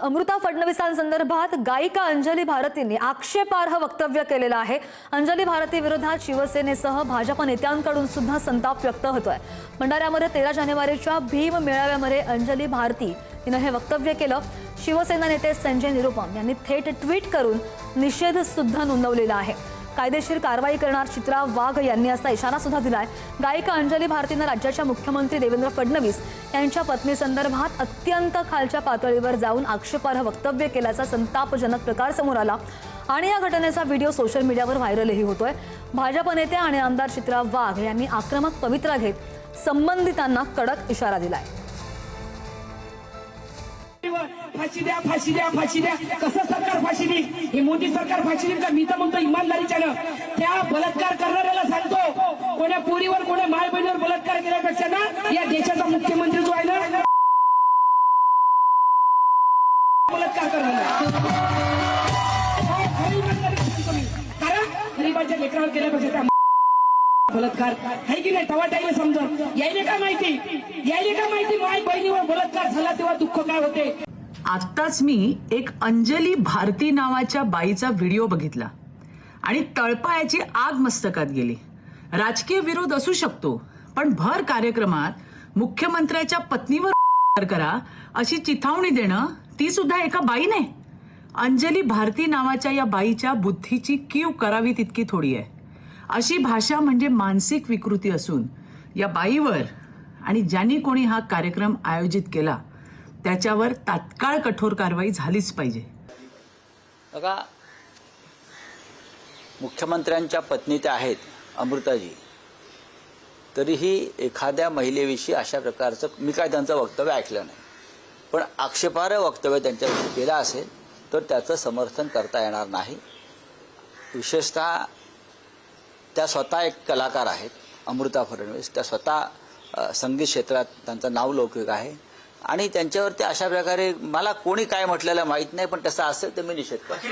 अमृता फडणवीसांसंदर्भात गायिका अंजली भारतींनी आक्षेपार्ह वक्तव्य केलेलं आहे। अंजली भारती विरोधात शिवसेनेसह भाजप नेत्यांकडून सुद्धा संताप व्यक्त होतोय। भंडाऱ्यामध्ये 13 जानेवारीच्या भीम मेळाव्यामध्ये अंजली भारती हिने हे वक्तव्य केलं। शिवसेना नेते संजय निरुपम यांनी थेट ट्विट करून निषेध सुद्धा नोंदवलेला आहे। कायदेशीर कारवाई करणार चित्रा वाघ यांनी असा इशारा सुद्धा दिलाय। गायिका अंजली भारतीने राज्याच्या मुख्यमंत्री देवेंद्र फडणवीस यांच्या पत्नीसंदर्भात अत्यंत खालच्या पातळीवर जाऊन आक्षेपार्ह वक्तव्य केल्याचा संतापजनक प्रकार समोर आला आणि या घटनेचा व्हिडिओ सोशल मीडियावर व्हायरलही होतोय। भाजप नेते आणि आमदार चित्रा वाघ यांनी आक्रमक पवित्रा घेत संबंधितांना कडक इशारा दिलाय। फाशी द्या, फाशी द्या, फाशी द्या। कसं सरकार फाशी देईल? हे मोदी सरकार फाशी देईल का? मी तर म्हणतो इमानदारीच्यानं त्या बलात्कार करणाऱ्याला सांगतो, कोण्या पोरीवर कोण्या माय बहिणीवर बलात्कार केल्यापेक्षा ना या देशाचा मुख्यमंत्री जो आहे ना बलात्कार करणार, कारण गरीबाच्या लेकरावर केल्यापेक्षा बलात्कार आहे की नाही तवा टाईम समजत यायले का माहिती माय बहिणीवर बलात्कार झाला तेव्हा दुःख काय होते। आत्ताच मी एक अंजली भारती नावाच्या बाईचा व्हिडिओ बघितला आणि तळपायाची आग मस्तकात गेली। राजकीय विरोध असू शकतो, पण भर कार्यक्रमात मुख्यमंत्र्याच्या पत्नीवर करा अशी चिथावणी देणं, ती सुद्धा एका बाईने। अंजली भारती नावाच्या या बाईच्या बुद्धीची कीव करावी तितकी थोडी आहे। अशी भाषा म्हणजे मानसिक विकृती असून या बाईवर आणि ज्यांनी कोणी हा कार्यक्रम आयोजित केला त्याच्यावर तात्काळ कठोर कारवाई झालीच पाहिजे। बघा, मुख्यमंत्र्यांच्या पत्नी त्या आहेत अमृताजी, तरीही एखाद्या महिलेविषयी अशा प्रकारचं मी काय त्यांचं वक्तव्य ऐकलं नाही, पण आक्षेपार्ह वक्तव्य त्यांच्याविषयी केलं असेल तर त्याचं समर्थन करता येणार नाही। विशेषतः त्या स्वतः एक कलाकार आहेत, अमृता फडणवीस, त्या स्वतः संगीत क्षेत्रात त्यांचं नाव लौकिक आहे आणि त्यांच्यावरती अशा प्रकारे मला कोणी काय म्हटलेलं माहीत नाही, पण तसं असेल तर मी निषेध करतो।